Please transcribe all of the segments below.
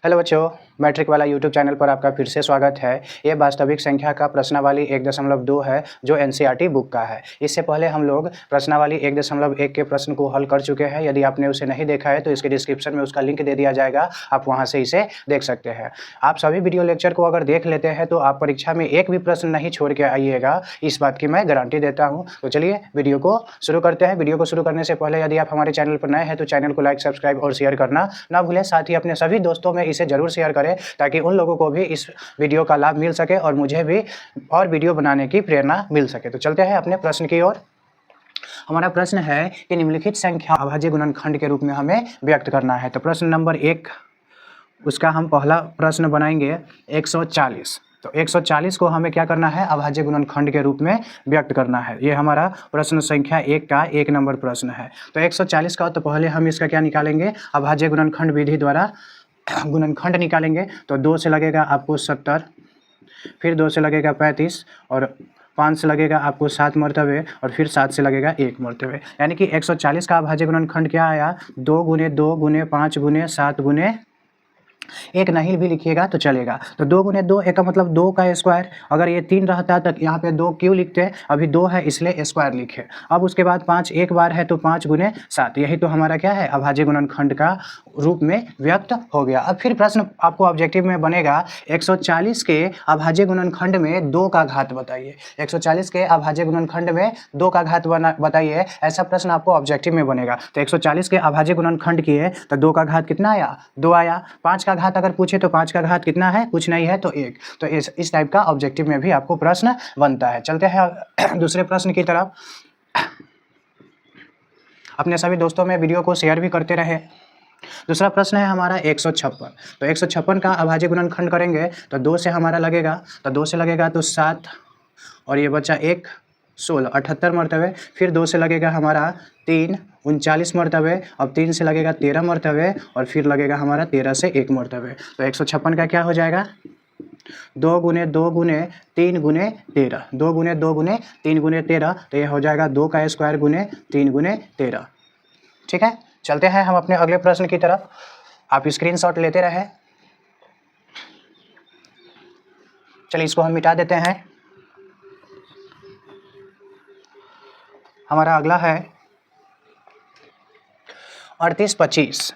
Hello बच्चों, matric वाला YouTube channel पर आपका फिर से स्वागत है। ये वास्तविक संख्या का प्रश्नावली 1.2 है जो एनसीईआरटी बुक का है। इससे पहले हम लोग प्रश्नावली 1.1 के प्रश्न को हल कर चुके हैं। यदि आपने उसे नहीं देखा है तो इसके डिस्क्रिप्शन में उसका लिंक दे दिया जाएगा, आप वहां से इसे देख सकते हैं। आप सभी वीडियो लेक्चर को अगर देख लेते हैं तो आप परीक्षा में एक भी प्रश्न नहीं छोड़ के आइएगा, इस बात की मैं गारंटी देता हूँ। तो चलिए वीडियो को शुरू करते हैं। वीडियो को शुरू करने से पहले यदि आप हमारे चैनल पर नए हैं तो चैनल को लाइक, सब्सक्राइब और शेयर करना ना भूलें। साथ ही अपने सभी दोस्तों में इसे जरूर शेयर करें ताकि उन लोगों को भी इस वीडियो का लाभ मिल सके और मुझे भी और वीडियो बनाने की प्रेरणा मिल सके। तो चलते हैं अपने प्रश्न की ओर। हमारा प्रश्न है कि निम्नलिखित संख्या अभाज्य गुणनखंड के रूप में हमें व्यक्त करना है। तो प्रश्न नंबर 1, उसका हम पहला प्रश्न बनाएंगे 140। तो 140 को हमें क्या करना है, अभाज्य गुणनखंड के रूप में व्यक्त करना है। ये हमारा प्रश्न संख्या 1 का 1 नंबर प्रश्न है। तो 140 का तो पहले हम इसका क्या निकालेंगे, अभाज्य गुणनखंड विधि द्वारा गुणनखंड निकालेंगे। तो 2 से लगेगा आपको 70, फिर 2 से लगेगा 35 और 5 से लगेगा आपको 7 मरतबे और फिर 7 से लगेगा 1 मरतबे। यानी कि 140 का अभाज्य गुणनखंड क्या आया, 2 गुने 2 गुने 5 गुने 7 गुने 1 नहीं भी लिखिएगा तो चलेगा। तो 2 गुने 2 1 का मतलब 2 का स्क्वायर। अगर ये 3 रहता तो यहाँ पे 2 क्यों लिखते हैं, अभी 2 है इसलिए स्क्वायर लिखे। अब उसके बाद 5 एक बार है तो 5 गुने 7, यही तो हमारा क्या है, अभाज्य गुणनखंड का रूप में व्यक्त हो गया। अब फिर प्रश्न आपको ऑब्जेक्टिव में बनेगा 140 के अभाज्य गुणनखंड में 2 का घात बताइए। 140 के अभाज्य गुणनखंड में 2 का घात बताइए, ऐसा प्रश्न आपको ऑब्जेक्टिव में बनेगा। तो 140 के अभाज्य गुणनखंड किए तो 2 का घात कितना आया, 2 आया। 5 का घात अगर पूछे तो 5 का घात कितना है, कुछ नहीं है तो 1। तो इस टाइप का ऑब्जेक्टिव में भी आपको प्रश्न बनता है। चलते हैं दूसरे प्रश्न की तरफ। अपने सभी दोस्तों में वीडियो को शेयर भी करते रहे। दूसरा प्रश्न है हमारा 156। तो 156 का अभाज्य गुणनखंड करेंगे तो 2 से हमारा लगेगा, तो 2 से लगेगा तो 7 और ये बचा 1 16 78 मरतबे। फिर 2 से लगेगा हमारा 3 39 मरतबे। अब 3 से लगेगा 13 मरतबे और फिर लगेगा हमारा 13 से 1 मरतबे। तो 156 का क्या हो जाएगा, 2 गुने 2 गुने 3 गुने 13, 2 गुने 2 गुने 3 गुने 13। तो ये हो जाएगा 2 का स्क्वायर गुने 3 गुने 13। ठीक है, चलते हैं हम अपने अगले प्रश्न की तरफ। आप स्क्रीनशॉट लेते रहे। चलिए इसको हम मिटा देते हैं। हमारा अगला है 38 25।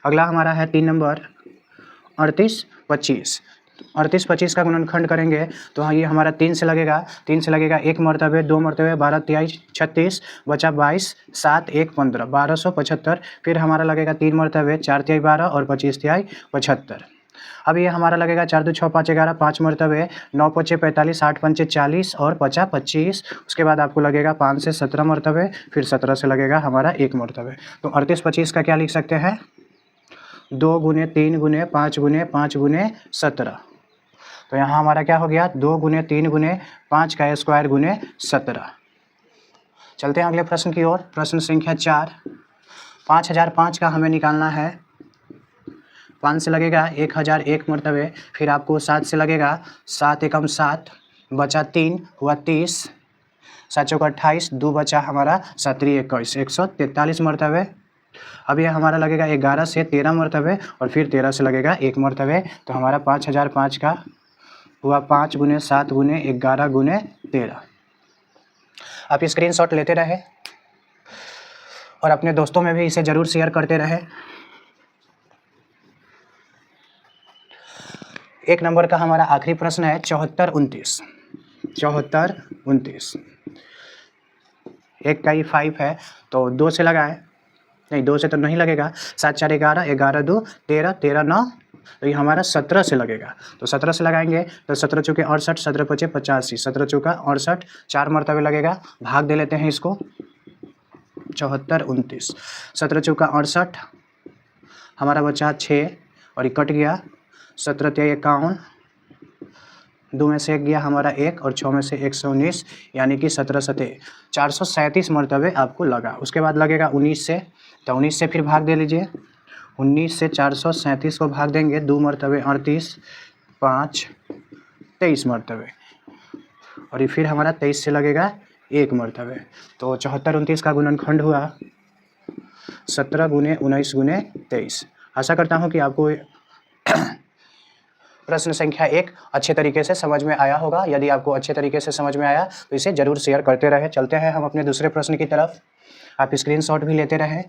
अगला हमारा है 3 नंबर 38 25। 38 25 का गुणनखंड करेंगे तो हाँ, ये हमारा 3 से लगेगा, 3 से लगेगा 1 मरतबे 2 मरतबे 12 23 36 बचा 22 7 1 15 1275। फिर हमारा लगेगा 3 मरतबे 4 तिहाई 12 और 25 तिहाई 75। अब ये हमारा लगेगा 4 2 6 5 11 5 मरतबे 9 पचे 45 8 पंचे 40 और बचा 25। उसके बाद आपको लगेगा 5 से 17 मरतबे, फिर 17 से लगेगा हमारा 1 मरतबे। तो 38 25 का क्या लिख सकते हैं, 2 गुने 3 गुने 5 गुने 5 गुने 17। तो यहाँ हमारा क्या हो गया, 2 गुने 3 गुने 5 का स्क्वायर गुने 17। चलते हैं अगले प्रश्न की ओर। प्रश्न संख्या 4, 5005 का हमें निकालना है। 5 से लगेगा 1001 मरतबे, फिर आपको 7 से लगेगा 7 एकम 7 बचा 3 हुआ 30 7 चौका 28 2 बचा हमारा 7 21 143 मरतबे। अब ये हमारा लगेगा 11 से 13 मरतबे और फिर 13 से लगेगा 1 मरतबे। तो हमारा 5005 का हुआ 5 गुने 7 गुने 11 गुने 13। आप स्क्रीनशॉट लेते रहे और अपने दोस्तों में भी इसे ज़रूर शेयर करते रहे। 1 नंबर का हमारा आखिरी प्रश्न है 74 29। 74 29, 1 का ही 5 है तो 2 से लगाए, नहीं 2 से तो नहीं लगेगा। 7 4 11 11 2 13 13 9, तो ये हमारा 17 से लगेगा। तो 17 से लगाएंगे तो 17 चौके 68 17 पचे 85 17 चौका 68 4 मरतबे लगेगा। भाग दे लेते हैं इसको, 74 29 17 चौका 68 हमारा बचा 6 और ये कट गया। 17 तिहाई 51, 2 में से 1 गया हमारा 1 और 6 में से 119, यानी कि 17 सते 437 मरतबे आपको लगा। उसके बाद लगेगा 19 से, तो 19 से फिर भाग दे लीजिए। 19 से 437 को भाग देंगे, 2 मरतबे 38 5 23 मरतबे और ये फिर हमारा 23 से लगेगा 1 मरतबे। तो 74 29 का गुणनखंड हुआ 17 गुने 19 गुने 23। आशा करता हूँ कि आपको प्रश्न संख्या 1 अच्छे तरीके से समझ में आया होगा। यदि आपको अच्छे तरीके से समझ में आया तो इसे ज़रूर शेयर करते रहें। चलते हैं हम अपने दूसरे प्रश्न की तरफ, आप स्क्रीनशॉट भी लेते रहें।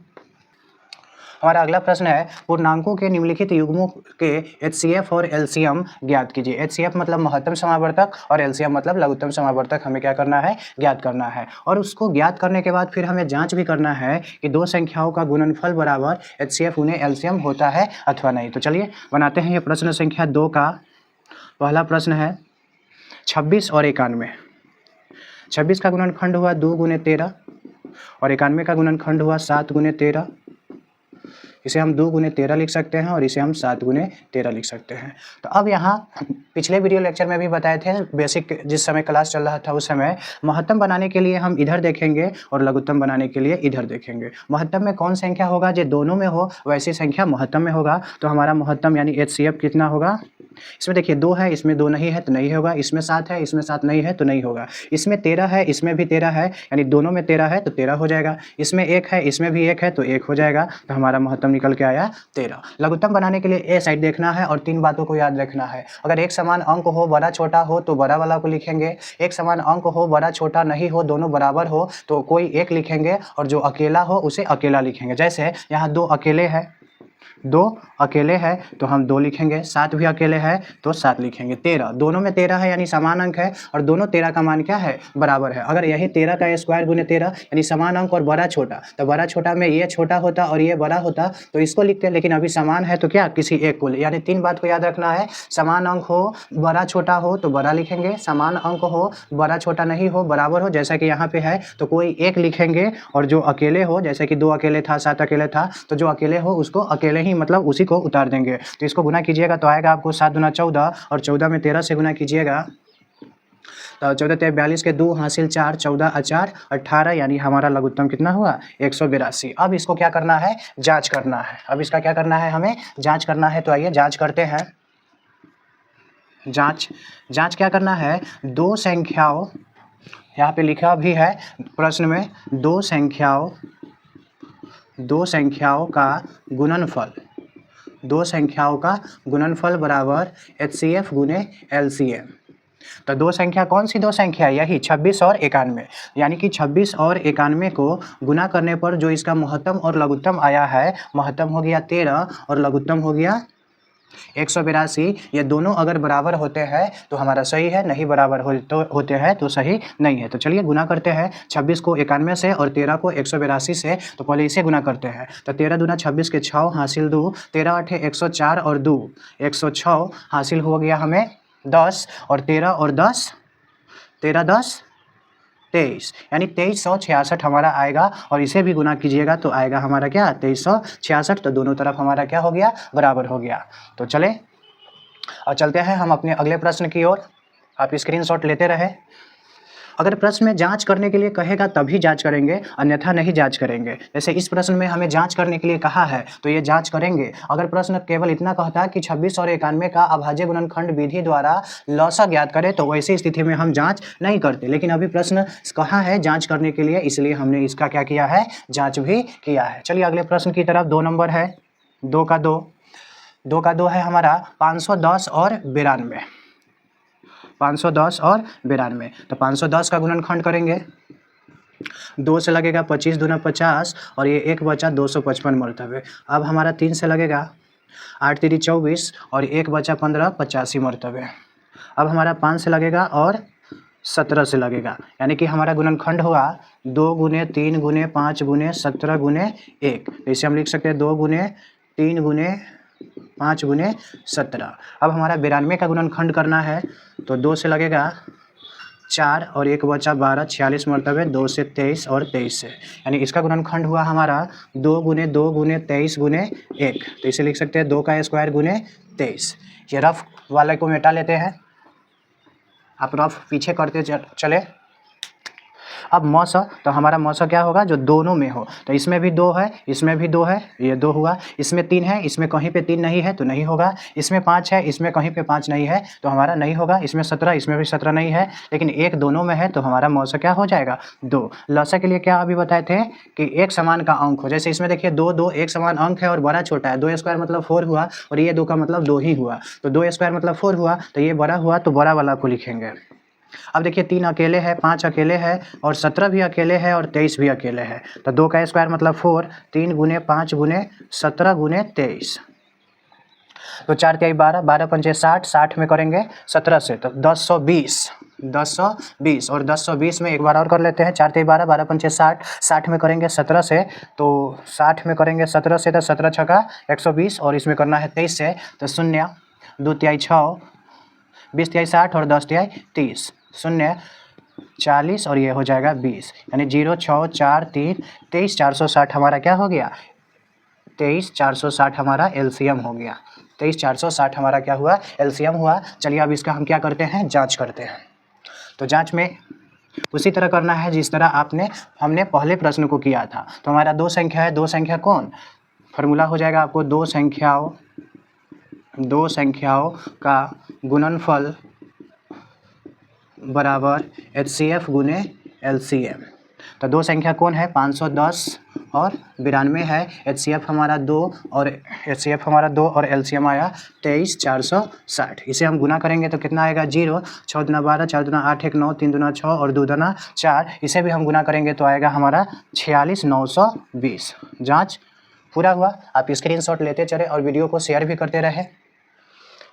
हमारा अगला प्रश्न है, पूर्णांकों के निम्नलिखित युग्मों के HCF और LCM ज्ञात कीजिए। HCF मतलब महत्तम समावर्तक और LCM मतलब लघुत्तम समावर्तक हमें क्या करना है, ज्ञात करना है। और उसको ज्ञात करने के बाद फिर हमें जांच भी करना है कि दो संख्याओं का गुणनफल बराबर HCF गुने LCM होता है अथवा नहीं। तो चलिए बनाते हैं ये प्रश्न संख्या 2 का पहला प्रश्न है 26 और 91। 26 का गुणनखंड हुआ 2 गुने 13 और 91 का गुणनखंड हुआ 7 गुने 13। इसे हम 2 गुने 13 लिख सकते हैं और इसे हम 7 गुने 13 लिख सकते हैं। तो अब यहाँ पिछले वीडियो लेक्चर में भी बताए थे, बेसिक जिस समय क्लास चल रहा था उस समय महत्तम बनाने के लिए हम इधर देखेंगे और लघुत्तम बनाने के लिए इधर देखेंगे। महत्तम में कौन संख्या होगा जो दोनों में हो वैसी संख्या महत्तम में होगा। तो हमारा महत्तम यानी HCF कितना होगा, इसमें देखिए 2 है, इसमें 2 नहीं है तो नहीं होगा। इसमें 7 है, इसमें 7 नहीं है तो नहीं होगा। इसमें 13 है, इसमें भी 13 है, यानी दोनों में 13 है तो 13 हो जाएगा। इसमें 1 है, इसमें भी 1 है तो 1 हो जाएगा। तो हमारा महत्तम निकल के आया 13। लघुत्तम बनाने के लिए ए साइड देखना है और 3 बातों को याद रखना है। अगर एक समान अंक हो, बड़ा छोटा हो तो बड़ा वाला को लिखेंगे। एक समान अंक हो, बड़ा छोटा नहीं हो, दोनों बराबर हो तो कोई एक लिखेंगे और जो अकेला हो उसे अकेला लिखेंगे। जैसे यहाँ 2 अकेले है, 2 अकेले है तो हम 2 लिखेंगे। 7 भी अकेले है तो 7 लिखेंगे। 13 दोनों में 13 है यानी समान अंक है और दोनों 13 का मान क्या है, बराबर है। अगर यही 13 का स्क्वायर गुने 13 यानी समान अंक और बड़ा छोटा, तो बड़ा छोटा में ये छोटा होता और ये बड़ा होता तो इसको लिखते हैं, लेकिन अभी समान है तो क्या किसी एक को, यानी 3 बात को याद रखना है। समान अंक हो, बड़ा छोटा हो तो बड़ा लिखेंगे, समान अंक हो, बड़ा छोटा नहीं हो, बराबर हो जैसा कि यहाँ पे है तो कोई एक लिखेंगे और जो अकेले हो, जैसे कि 2 अकेले था, 7 अकेले था तो जो अकेले हो उसको अकेले ही मतलब उसी को उतार देंगे। तो इसको गुना कीजिएगा तो आएगा आपको 7 दूना 14 और 14 में 13 से गुना कीजिएगा तो 14 × 42 के 2 हासिल 4, 14 × 4 18, यानी हमारा लघुत्तम कितना हुआ 182। अब इसको क्या करना है, जांच करना है। अब इसका क्या करना है, हमें जांच करना है। तो आइए जांच करते हैं। जांच क्या करना है, दो संख्याओं, यहाँ पे लिखा भी है प्रश्न में, दो संख्याओं का गुणनफल बराबर HCF गुने LCM। तो दो संख्या कौन सी दो संख्या है, यही 26 और 91, यानी कि 26 और 91 को गुना करने पर जो इसका महत्तम और लघुत्तम आया है, महत्तम हो गया 13 और लघुत्तम हो गया 182। ये दोनों अगर बराबर होते हैं तो हमारा सही है, नहीं बराबर होते हैं तो सही नहीं है। तो चलिए गुना करते हैं 26 को 91 से और 13 को 182 से। तो पहले इसे गुना करते हैं। तो 13 दूना 26 के 6 हासिल 2, 13 8 104 और 2 106 हासिल हो गया हमें 10 और 13 और 10 13 10 23, यानी 2366 हमारा आएगा। और इसे भी गुना कीजिएगा तो आएगा हमारा क्या 2366। तो दोनों तरफ हमारा क्या हो गया, बराबर हो गया। तो चले और चलते हैं हम अपने अगले प्रश्न की ओर। आप स्क्रीनशॉट लेते रहे। अगर प्रश्न में जांच करने के लिए कहेगा तभी जांच करेंगे, अन्यथा नहीं जांच करेंगे। जैसे इस प्रश्न में हमें जांच करने के लिए कहा है तो ये जांच करेंगे। अगर प्रश्न केवल इतना कहता है कि 26 और 91 का अभाज्य गुणनखंड विधि द्वारा लौसा ज्ञात करें तो वैसी स्थिति में हम जांच नहीं करते। लेकिन अभी प्रश्न कहा है जांच करने के लिए, इसलिए हमने इसका क्या किया है, जाँच भी किया है। चलिए अगले प्रश्न की तरफ। 2 नंबर है, 2 का 2 है हमारा 510 और 92। 510 और 92, तो 510 का गुणनखंड करेंगे, 2 से लगेगा 25 दूना 50 और ये 1 बचा 255 मरतबे। अब हमारा 3 से लगेगा 8 3 24 और 1 बचा 15 85 मरतबे। अब हमारा 5 से लगेगा और 17 से लगेगा, यानी कि हमारा गुणनखंड हुआ 2 गुने 3 गुने 5 गुने 17 गुने 1। इसे हम लिख सकते हैं 2 गुने 3 गुने 5 गुने 17। अब हमारा 92 का गुणनखंड करना है तो 2 से लगेगा 4 और 1 बचा 12 46 मरतबे, 2 से 23 और 23 से, यानी इसका गुणनखंड हुआ हमारा 2 गुने 23 गुने 1। तो इसे लिख सकते हैं 2 का स्क्वायर गुने 23। ये रफ वाले को मिटा लेते हैं, आप रफ पीछे करते चले। अब मौसा, तो हमारा मौसा क्या होगा, जो दोनों में हो। तो इसमें भी 2 है, इसमें भी 2 है, ये 2 हुआ। इसमें 3 है, इसमें कहीं पे 3 नहीं है तो नहीं होगा। इसमें 5 है, इसमें कहीं पे 5 नहीं है तो हमारा नहीं होगा। इसमें 17, इसमें भी 17 नहीं है, लेकिन एक दोनों में है तो हमारा मौसा क्या हो जाएगा, 2। लौसा के लिए क्या अभी बताए थे कि एक समान का अंक हो। जैसे इसमें देखिए 2 2 एक समान अंक है और बड़ा छोटा है। 2 स्क्वायर मतलब 4 हुआ और ये 2 का मतलब 2 ही हुआ। तो 2 स्क्वायर मतलब 4 हुआ, तो ये बड़ा हुआ तो बड़ा वाला को लिखेंगे। अब देखिए 3 अकेले है, 5 अकेले है और 17 भी अकेले है और 23 भी अकेले है। तो 2 का स्क्वायर मतलब 4, 3 गुने 5 गुने 17 गुने 23। तो 4 तिहाई 12, 12 पंचे 60, 60 में करेंगे 17 से तो 1020, 1020 और 1020 में एक बार और कर लेते हैं। 4 तिहाई 12, 12 पंचे 60, 60 में करेंगे 17 से तो 60 में करेंगे 17 से तो 17 छका 120 और इसमें करना है 23 से तो 0, 2 तिहाई 6, 20 तिहाई 60 और 10 तिहाई 30, 0 40 और ये हो जाएगा 20, यानी 0 6 4 3 23 460 हमारा क्या हो गया, 23 460 हमारा एलसीएम हो गया। 23 460 हमारा क्या हुआ, एलसीएम हुआ। चलिए अब इसका हम क्या करते हैं, जांच करते हैं। तो जांच में उसी तरह करना है जिस तरह हमने पहले प्रश्न को किया था। तो हमारा 2 संख्या है, 2 संख्या कौन, फार्मूला हो जाएगा आपको 2 संख्याओं का गुणनफल बराबर HCF गुने LCM। तो 2 संख्या कौन है, 510 और 92 है। HCF हमारा 2 और LCM आया 23 460। इसे हम गुना करेंगे तो कितना आएगा, 0, 6 दूना 12, 4 दूना 8, 1 9, 3 दूना 6 और 2 दूना 4। इसे भी हम गुना करेंगे तो आएगा हमारा 46 920। जाँच पूरा हुआ। आप स्क्रीनशॉट लेते चले और वीडियो को शेयर भी करते रहे,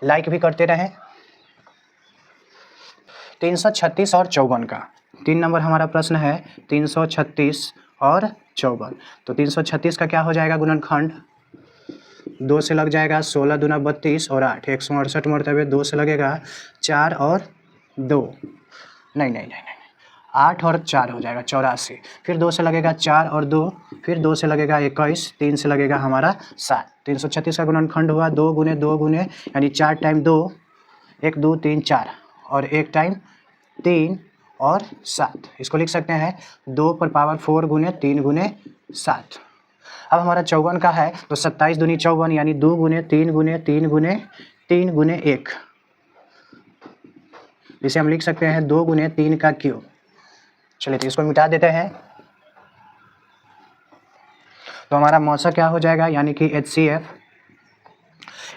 लाइक भी करते रहे। 336 और 54 का 3 नंबर हमारा प्रश्न है, 336 और 54। तो 336 का क्या हो जाएगा गुणनखंड, 2 से लग जाएगा 16 दूना 32 और 8, 168 मरतबे 2 से लगेगा 4 और 2, नहीं 8 और 4 हो जाएगा 84। फिर 2 से लगेगा 4 और 2, फिर 2 से लगेगा 21, 3 से लगेगा हमारा 7। 336 का गुणनखंड हुआ 2 गुने 2 गुने यानी 4 टाइम 2, 1 2 3 4 और 1 टाइम 3 और 7। इसको लिख सकते हैं 2 पर पावर 4 गुने 3 गुने 7। अब हमारा 54 का है तो 27 दूनी 54 यानी 2 गुने 3 गुने 3 गुने 3 गुने 1। इसे हम लिख सकते हैं 2 गुने 3 का क्यूब। चलिए तो इसको मिटा देते हैं। तो हमारा मौसा क्या हो जाएगा, यानी कि HCF,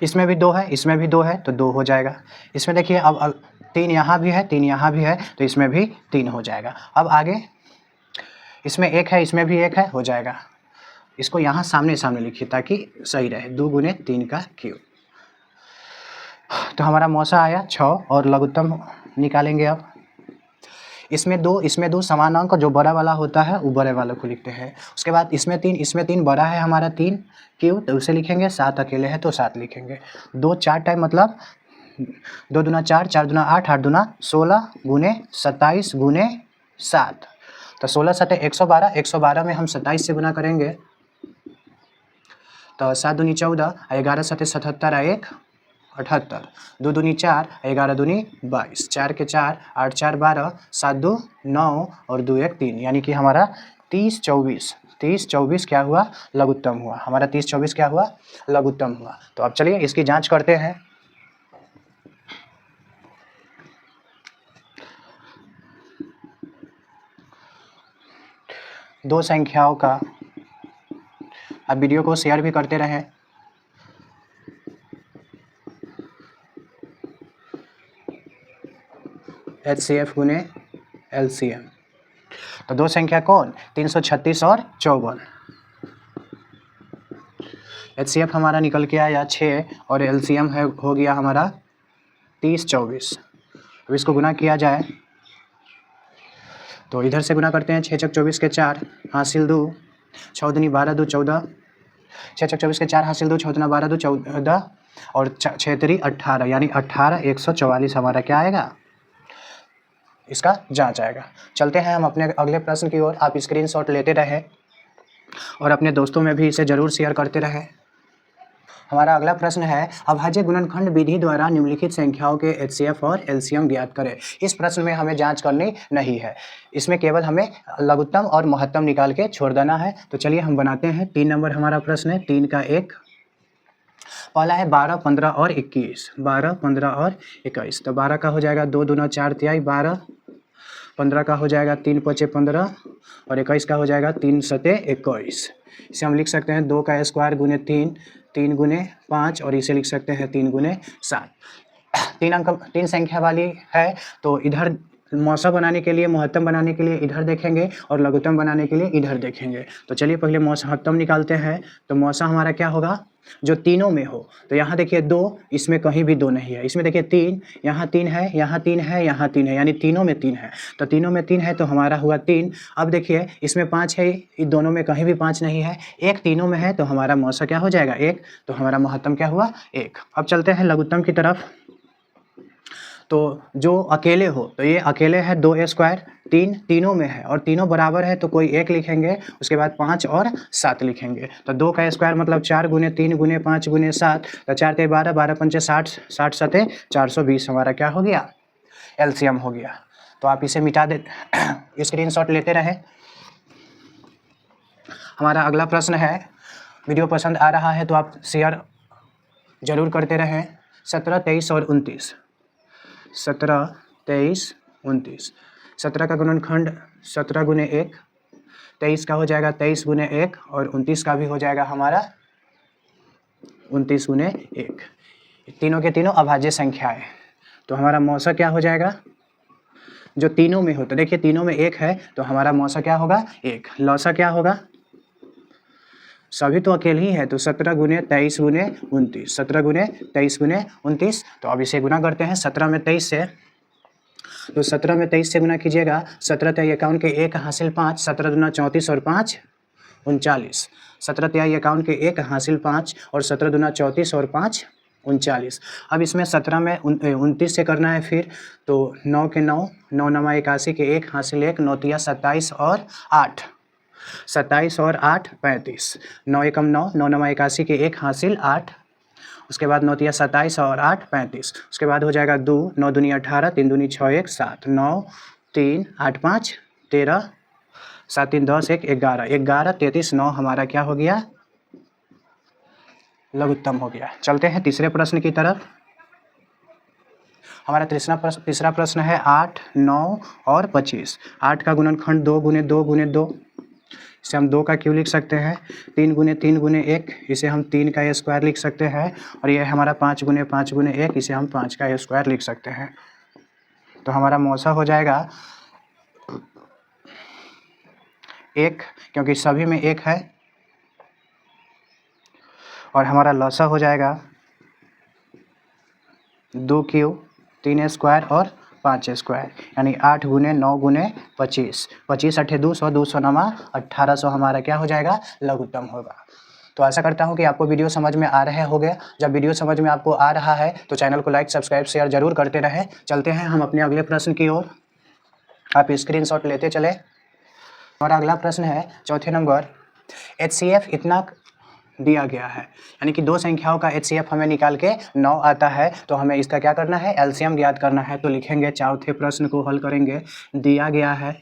इसमें भी 2 है, इसमें भी 2 है तो 2 हो जाएगा। इसमें देखिए अब 3 यहाँ भी है, 3 यहाँ भी है तो इसमें भी 3 हो जाएगा। अब आगे इसमें 1 है, इसमें भी 1 है, हो जाएगा। इसको यहाँ सामने सामने लिखिए ताकि सही रहे, 2 गुने 3 का क्यूब। तो हमारा मौसा आया 6 और लघुत्तम निकालेंगे। अब इसमें 2 समान अंक जो बड़ा वाला होता है वो बड़े वाले को लिखते हैं। उसके बाद इसमें 3 बड़ा है हमारा 3 क्यूब तो उसे लिखेंगे, 7 अकेले है तो 7 लिखेंगे। 2 4 टाइम मतलब 2 दूना 4, 4 दूना 8, 8 दूना 16 गुने 27 गुने 7। तो 16 7 112, 112 में हम 27 से गुना करेंगे तो 7 दूनी 14, 11 7 77, 1 78, 2 दूनी 4, 11 दूनी 22, 4 के 4, 8 4 12, 7 2 9 और 2 1 3, यानी कि हमारा 30 24 क्या हुआ, लघुत्तम हुआ। हमारा 30 24 क्या हुआ, लघुत्तम हुआ। तो अब चलिए इसकी जांच करते हैं। दो संख्याओं का, आप वीडियो को शेयर भी करते रहें। HCF गुने LCM। तो 2 संख्या कौन, 336 और 54। HCF हमारा निकल के आया 6 और LCM हो गया हमारा 30 24। अब इसको गुना किया जाए तो इधर से गुना करते हैं, 6 चक 24 के 4 हासिल 2, 6 दूनी 12 2 14, 6 चक 24 के 4 हासिल 2, 6 दूना 12 2 14 और 6 3 18, यानी 18 144 हमारा क्या आएगा, इसका जांच आएगा। चलते हैं हम अपने अगले प्रश्न की ओर। आप स्क्रीनशॉट लेते रहें और अपने दोस्तों में भी इसे ज़रूर शेयर करते रहें। हमारा अगला प्रश्न है अभाज्य गुणनखंड विधि द्वारा निम्नलिखित संख्याओं के HCF और LCM ज्ञात करें। इस प्रश्न में हमें जांच करनी नहीं है, इसमें केवल हमें लघुत्तम और महत्तम निकाल के छोड़ देना है। तो चलिए हम बनाते हैं। 3 नंबर हमारा प्रश्न है, 3 का 1। पहला है 12, 15 और 21। 12, 15 और 21। तो 12 का हो जाएगा 2 दूना 4 तिहाई 12, 15 का हो जाएगा 3 पचे 15 और 21 का हो जाएगा 3 सते 21। इसे हम लिख सकते हैं 2 का स्क्वायर गुने 3, 3 गुने 5 और इसे लिख सकते हैं 3 गुने 7। 3 संख्या वाली है तो इधर मौसा बनाने के लिए, महत्तम बनाने के लिए इधर देखेंगे और लघुत्तम बनाने के लिए इधर देखेंगे। तो चलिए पहले महत्तम निकालते हैं। तो मौसा हमारा क्या होगा, जो तीनों में हो। तो यहाँ देखिए 2, इसमें कहीं भी 2 नहीं है। इसमें देखिए 3, यहाँ 3 है, यहाँ 3 है, यहाँ 3 है, यानी तीनों में 3 है। तो तीनों में 3 है तो हमारा हुआ 3। अब देखिए इसमें 5 है, इन दोनों में कहीं भी 5 नहीं है। एक तीनों में है तो हमारा मौसा क्या हो जाएगा 1। तो हमारा महत्तम क्या हुआ 1। अब चलते हैं लघुत्तम की तरफ। तो जो अकेले हो तो ये अकेले है 2 स्क्वायर, 3 तीनों में है और तीनों बराबर है तो कोई 1 लिखेंगे, उसके बाद 5 और 7 लिखेंगे। तो 2 का स्क्वायर मतलब 4 गुने 3 गुने 5 गुने 7, तो 4 ते 12, 12 पंचे 60, 60 सते 420 हमारा क्या हो गया, LCM हो गया। तो आप इसे मिटा दे, स्क्रीनशॉट लेते रहे। हमारा अगला प्रश्न है, वीडियो पसंद आ रहा है तो आप शेयर जरूर करते रहें। 17, 23 और 29। 17, 23, 29। 17 का गुणनखंड 17 गुने 1, 23 का हो जाएगा 23 गुने 1 और 29 का भी हो जाएगा हमारा 29 गुने 1। तीनों के तीनों अभाज्य संख्याएं। तो हमारा मौसा क्या हो जाएगा, जो तीनों में हो। तो देखिए तीनों में 1 है तो हमारा मौसा क्या होगा 1। लौसा क्या होगा, सभी तो अकेले ही है तो 17 गुने 23 गुने 29, 17 गुने 23 गुने 29। तो अब इसे गुना करते हैं 17 में 23 से। तो 17 में 23 से गुना कीजिएगा। 17 तिहाई 51 के 1 हासिल 5, 17 दूना 34 और 5 39। 17 तिहाई 51 के 1 हासिल 5 और 17 दूना 34 और 5 39। अब इसमें 17 में 29 से करना है फिर। तो 9 के 9, 9 नमा 81 के 1 हासिल 1, 9 तिया 27 और 8, 27 और 8 35। 9 एकम 9, 9 नमा 81 के 1 हासिल 8, उसके बाद 9 तिया 27 और 8 35। उसके बाद हो जाएगा 2, 9 दूनी 18, 3 दूनी 6 1 7, 9 3 8 5 13, 7 3 10 1 11, 11 33 9 हमारा क्या हो गया, लघुत्तम हो गया। चलते हैं तीसरे प्रश्न की तरफ। हमारा तीसरा प्रश्न है 8, 9 और 25। 8 का गुणनखंड 2 गुने 2 गुने 2, इसे हम 2 का क्यों लिख सकते हैं। 3 गुने 3 गुने 1, इसे हम 3 का स्क्वायर लिख सकते हैं। और ये हमारा 5 गुने 5 गुने 1, इसे हम 5 का स्क्वायर लिख सकते हैं। तो हमारा मौसा हो जाएगा 1, क्योंकि सभी में 1 है। और हमारा लौसा हो जाएगा 2 क्यूब 3 स्क्वायर और 5 स्क्वायर, यानी 8 गुने 9 गुने 25, 25 अठे 200, 200 नमा 1800 हमारा क्या हो जाएगा, लघुत्तम होगा। तो आशा करता हूँ कि आपको वीडियो समझ में आ रहे होंगे। जब वीडियो समझ में आपको आ रहा है तो चैनल को लाइक सब्सक्राइब शेयर जरूर करते रहें। चलते हैं हम अपने अगले प्रश्न की ओर, आप स्क्रीनशॉट लेते चले। हमारा अगला प्रश्न है चौथे नंबर, HCF इतना दिया गया है, यानी कि 2 संख्याओं का HCF हमें निकाल के 9 आता है। तो हमें इसका क्या करना है, LCM ज्ञात करना है। तो लिखेंगे, चौथे प्रश्न को हल करेंगे। दिया गया है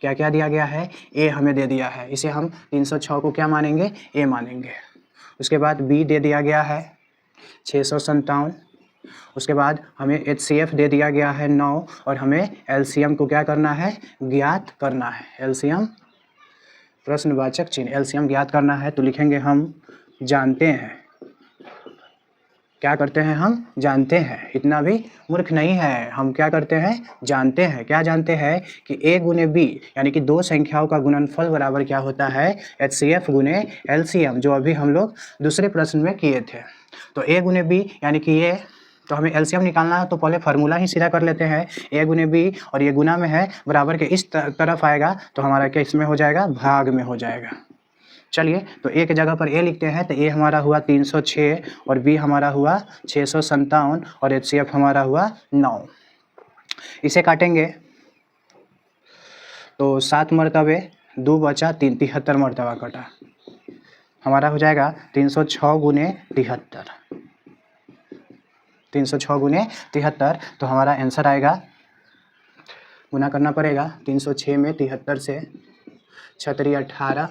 क्या क्या दिया गया है, A हमें दे दिया है, इसे हम 306 को क्या मानेंगे, A मानेंगे। उसके बाद B दे दिया गया है 657। उसके बाद हमें HCF दे दिया गया है 9 और हमें LCM को क्या करना है, ज्ञात करना है। LCM प्रश्नवाचक चिन्ह, LCM ज्ञात करना है। तो लिखेंगे हम जानते हैं, क्या करते हैं, हम जानते हैं। इतना भी मूर्ख नहीं है, हम क्या करते हैं, जानते हैं। क्या जानते हैं कि A गुने B, यानी कि 2 संख्याओं का गुणनफल बराबर क्या होता है, HCF गुने LCM, जो अभी हम लोग दूसरे प्रश्न में किए थे। तो A गुने B यानी कि ये, तो हमें LCM निकालना है तो पहले फार्मूला ही सीधा कर लेते हैं। A गुने B और ये गुना में है, बराबर के इस तरफ आएगा तो हमारा क्या इसमें हो जाएगा, भाग में हो जाएगा। चलिए तो A की जगह पर A लिखते हैं। तो A हमारा हुआ 306 और B हमारा हुआ 657 और HCF हमारा हुआ 9। इसे काटेंगे तो 7 मरतबे 2 बचा 3, 73 मरतबा कटा। हमारा हो जाएगा 306 गुने 73, 306 गुने 73। तो हमारा आंसर आएगा, गुना करना पड़ेगा 306 में 73 से, 6 3 18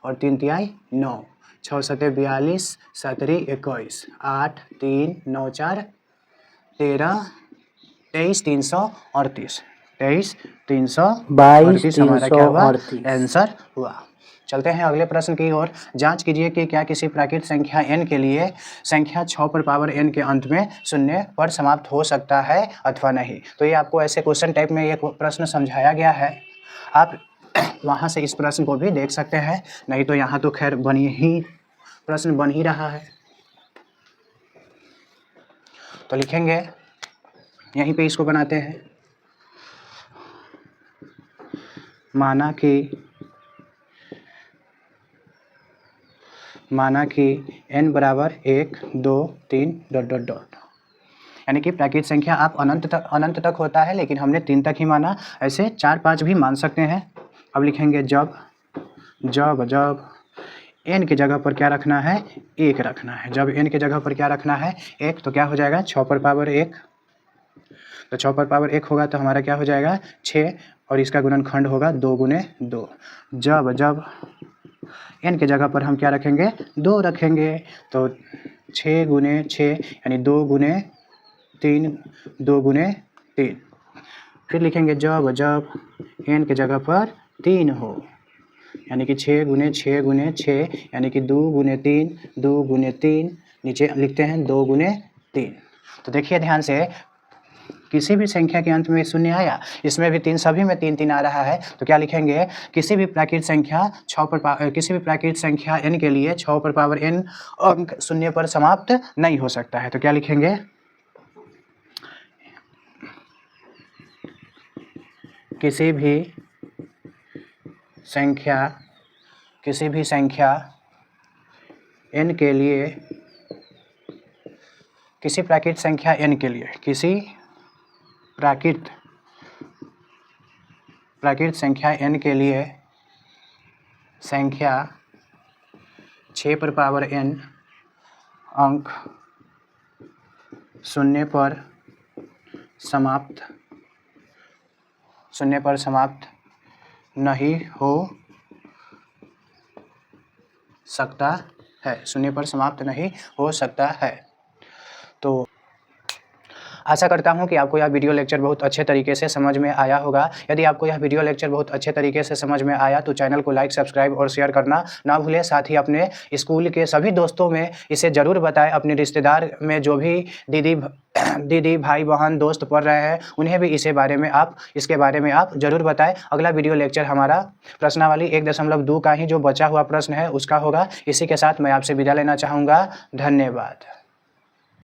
और 3 तिहाई 9, 6 7 42, 7 21, 8 3 9 4 13, 23 338, 23 338 हमारा क्या हुआ, आंसर हुआ। चलते हैं अगले प्रश्न की ओर। जांच कीजिए कि क्या किसी प्राकृत संख्या n के लिए संख्या 6 पर पावर n के अंत में शून्य पर समाप्त हो सकता है अथवा नहीं। तो ये आपको ऐसे क्वेश्चन टाइप में ये प्रश्न समझाया गया है, आप वहाँ से इस प्रश्न को भी देख सकते हैं, नहीं तो यहाँ तो खैर प्रश्न बन ही रहा है। तो लिखेंगे, यहीं पे इसको बनाते हैं। माना कि n बराबर 1 2 3 ... यानी कि प्राकृत संख्या आप अनंत तक होता है, लेकिन हमने 3 तक ही माना, ऐसे 4 5 भी मान सकते हैं। अब लिखेंगे जब n की जगह पर क्या रखना है, 1 रखना है। जब n की जगह पर क्या रखना है, 1, तो क्या हो जाएगा 6 पर पावर 1, तो 6 पर पावर 1 होगा तो हमारा क्या हो जाएगा 6, और इसका गुणनखंड होगा 2 गुने 2। जब n की जगह पर हम क्या रखेंगे, 2 रखेंगे, तो 6 गुने 6 यानी 2 गुने 3, 2 गुने 3। फिर लिखेंगे जब n की जगह पर 3 हो, यानी कि 6 गुने 6 गुने 6 यानी कि 2 गुने 3, 2 गुने 3, नीचे लिखते हैं 2 गुने 3। तो देखिए ध्यान से, किसी भी संख्या के अंत में शून्य आया, इसमें भी 3, सभी में 3 3 आ रहा है, तो क्या लिखेंगे, किसी भी प्राकृत संख्या n के लिए 6 पर पावर n अंक शून्य पर समाप्त नहीं हो सकता है। तो क्या लिखेंगे, किसी भी संख्या n के लिए, किसी प्राकृत संख्या n के लिए, किसी प्राकृत संख्या n के लिए संख्या 6 पर पावर n अंक शून्य पर समाप्त नहीं हो सकता है, शून्य पर समाप्त नहीं हो सकता है। तो आशा करता हूं कि आपको यह वीडियो लेक्चर बहुत अच्छे तरीके से समझ में आया होगा। यदि आपको यह वीडियो लेक्चर बहुत अच्छे तरीके से समझ में आया तो चैनल को लाइक, सब्सक्राइब और शेयर करना ना भूलें। साथ ही अपने स्कूल के सभी दोस्तों में इसे ज़रूर बताएं। अपने रिश्तेदार में जो भी दीदी भाई बहन दोस्त पढ़ रहे हैं, उन्हें भी इसके बारे में आप ज़रूर बताएं। अगला वीडियो लेक्चर हमारा प्रश्नावली 1.2 का ही जो बचा हुआ प्रश्न है उसका होगा। इसी के साथ मैं आपसे विदा लेना चाहूँगा। धन्यवाद।